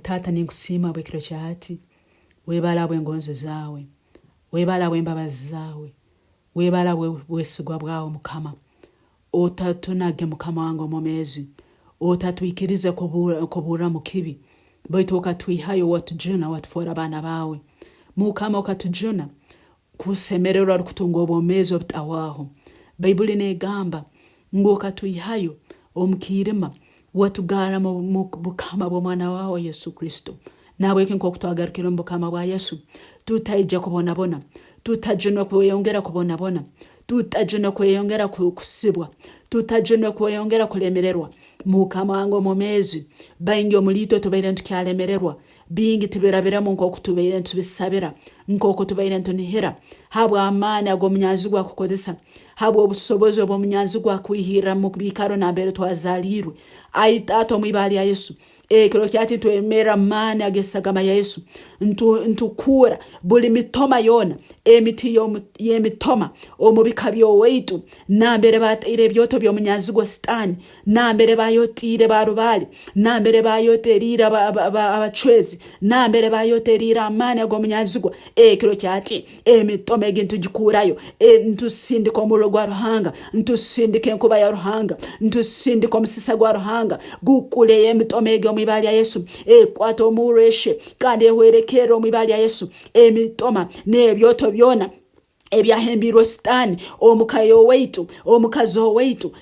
Tata ninkusima bwekiro kya hati. Webala bw'engonzo zaawe. Webala bw'embabazi zaawe. Webala bwesigwa bwawe Mukama. Otatunage Mukama wange omumezi. Otatwikirize kubura mu kibi. Baitu okatwihayo watujuna watufora abana bawe. Mukama okatujuna kusemererwa kutunga obwomezi obutawaho. Bayibuli negamba ng'okatwihayo omukirima watugara mu bukama bw'omwana wawe Yesu Kristo. Nawe kenko okutwagarukira mu bukama bwa Yesu. Tutaija kubonabona. Tutajuna kweyongera kubonabona. Tutajuna kweyongera kusibwa. Tutajuna kweyongera kulemererwa. Mukama wange omumezi bayingi omulito tubaire ntukyalemererwa. Bingi tubirabira mu nkoko tubaire ntubisabira. Nkoko tubaire ntunihira. Habwa amaani ag'omunyanzi gwakukozesa. Habwa obusobozi obw'omunyanzi gwakwihira mu bikaro nambere twazalirwe. Ayi Tata Mwibara ya Yesu. Kiro kyati twemera maani agesagama ya Yesu. Ntukura buli mitoma yona. Emiti yemitoma omubika byoweitu. Nambere batire byoto by'omunyanzi gwa Sitani. Nambere bayotire barubali. Nambere bayoterira abachwezi. Nambere bayoterira amaani ag'omunyanzi gwa. Kiro kyati emitoma egintu gikurayo. Ntusindika omuliro gwa Ruhanga. Ntusindika enkuba ya Ruhanga. Ntusindika omusisa gwa Ruhanga. Gukule emitoma Mwibara ya Yesu. Kwata omureshe kandi ewerekera Mwibara ya Yesu. Emitoma nebyoto byona ebyahembirwe Sitani omukayo weitu omukazo weitu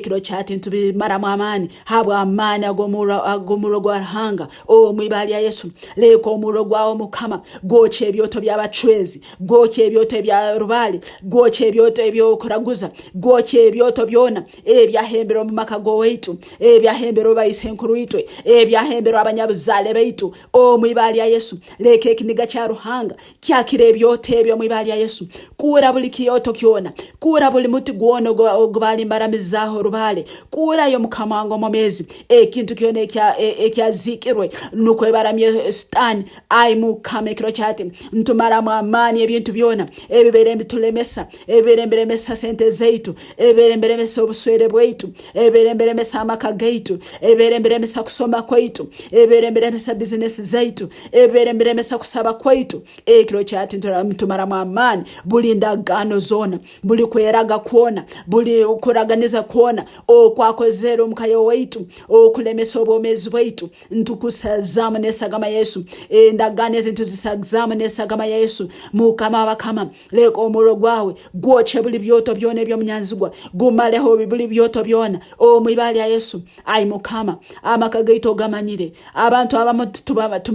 kiro kyati ntubimara mu amaani habwa amaani ag'omuliro gwa Ruhanga Mwibara ya Yesu. Leko omuliro gwawo Mukama goche ebyoto by'abachwezi, goche ebyoto ebya rubali, goche ebyoto ebyokuraguza, goche ebyoto byona ebyahembirwe mu maka go weitu, ebyahembirwe bayisenkuru itwe, ebyahembirwe abanyabuzale baitu Mwibara ya Yesu. Leke ekiniga kya Ruhanga kyakire ebyoto ebyo Mwibara ya Yesu. Kura buli kiyoto kyona. Kura buli muti gwona ogubali mbaramizaho rubale. Kura yo Mukama wange omumezi. Kintu kyona ekyazikirwe nukwebaramye Sitani. Ayi Mukama kiro kyati ntumara mu amaani ebintu byona ebibere mbitulemesa, ebibere mbiremesa sente zaitu, ebibere mbiremesa obuswere bwaitu, ebibere mbiremesa amaka gaitu, ebibere mbiremesa kusoma kwaitu, ebibere mbiremesa business zaitu, ebibere mbiremesa kusaba kwaitu. Kiro kyati ntumara mu amaani buli ndagano zona, buli kweraga kuona, buli ukuraganiza kuona okwakozera omukayo weitu okulemesa obwomezi bwaitu. Ntukusazamu nesagama Yesu. Endagano ezintu zisazamu nesagama Yesu. Mukama bakama leko omuliro gwawe gwoche buli byoto byona eby'omunyanzigwa gumaleho buli byoto byona Mwibara ya Yesu. Ayi Mukama amaka gaitu gamanyire abantu abamu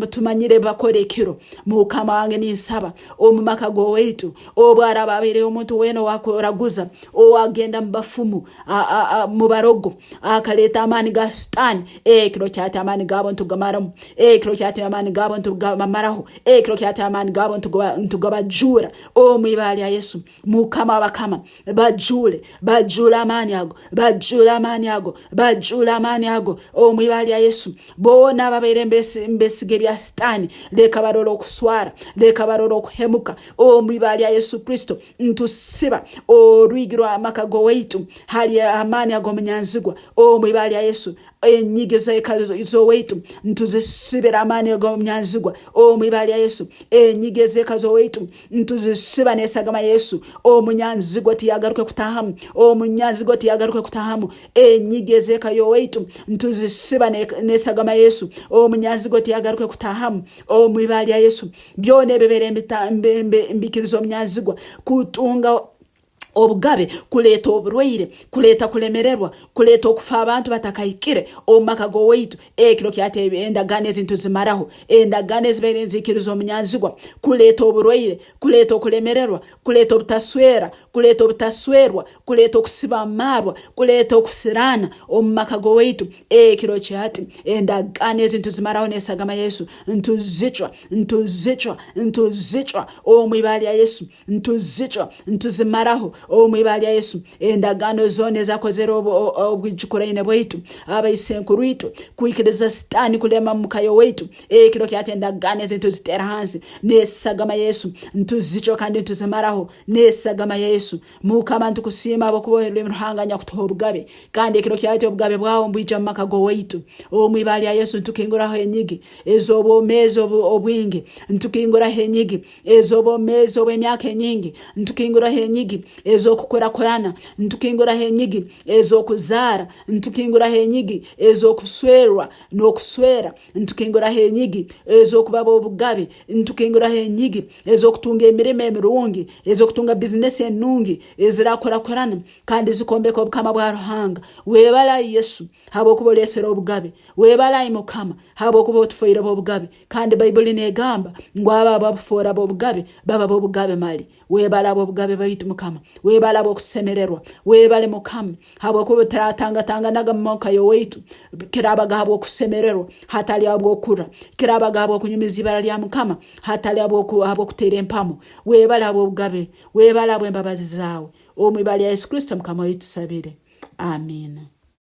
tumanyire bakore kiro. Mukama wange ninsaba omumaka go weitu obwara babire omuntu weno wakoraguza owagenda mbafumu mubarogo akaleta amani ga Sitani. Kiro kyati amani gabo ntugamaramu. Kiro kyati amani gabo ntugamaraho. Kiro kyati amani gabo ntugabajura Mwibara ya Yesu. Mukama bakama bajula amani ago, bajula amani ago, bajula amani ago Mwibara ya Yesu. Bona babire mbesige bya Sitani leka barolo kuswara, leka barolo kuhemuka Mwibara ya Yesu Kristo. Ntusiba orwigiro amakago weitu hali amani ag'omunyanzigwa Mwibara ya Yesu. Enyigeze kazo weitu ntuzisibira amani ag'omunyanzigwa Mwibara ya Yesu. Enyigeze kazo weitu ntuzisiba nesagama Yesu. Omunyanzigwa tiyagaruke kutahamu, omunyanzigwa tiyagaruke kutahamu. Enyigeze kayo weitu ntuzisiba nesagama Yesu. Omunyanzigwa tiyagaruke kutahamu Mwibara ya Yesu. Byone bebere mbikirizo omunyanzigwa kutunga obugabe kuleta oburwaire, kuleta kulemererwa, kuleta okufa abantu batakayikire omumaka go weitu. Kiro kyate endagano ezintu zimaraho, endagano ezibere nzikirizo omunyanzigwa kuleta oburwaire, kuleta okulemererwa, kuleta obutaswera, kuleta obutaswerwa, kuleta okusiba amarwa, kuleta okusirana omumaka go weitu. Kiro kyate endagano ezintu zimaraho nesagama Yesu. Ntuzicwa Mwibara ya Yesu. Ntuzicwa ntuzimaraho omwibara lya Yesu endagano zone zakozera obwijukuraine bwaitu abayisenkuru itu kuikiriza sitani kulema mukayo waitu kiro kyate endagano ezintu zitera hansi nesagama Yesu ntuzicho kandi ntuzimaraho nesagama Yesu mukama ntukusima abokubohera Ruhanga nyakutoha obugabe kandi kiro kyate obugabe bwawo mbwija makago waitu omwibara lya Yesu ntukinguraho enyigi ezobomezo obwingi ntukinguraho enyigi ezobomezo bw'emyaka enyingi ntukinguraho enyigi ezokukurakurana ntukinguraho enyigi ezokuzara ntukinguraho enyigi ezokuswerwa nokuswera ntukinguraho enyigi ezokubaba obugabe ntukinguraho enyigi ezokutunga emirimo emirungi ezokutunga business enungi ezirakurakurana kandi zikombeka obukama bwa Ruhanga webala Yesu habo kubolesera obugabe webala mukama habo kubotufoira obugabe kandi Bible negamba ngwaba abafora obugabe baba obugabe mali webala obugabe baitu mukama webala bokusemererwa webale mukama habo kubotatanga naga monka yo waitu kirabaga habo kusemererwa hatali abo okura kirabaga habo kunyumiza ibara lya mukama hatali abo kutera empamo webala abo obugabe webala abo embabazi zawe omwibara lya Yesu Kristo mukama witu sabire amen.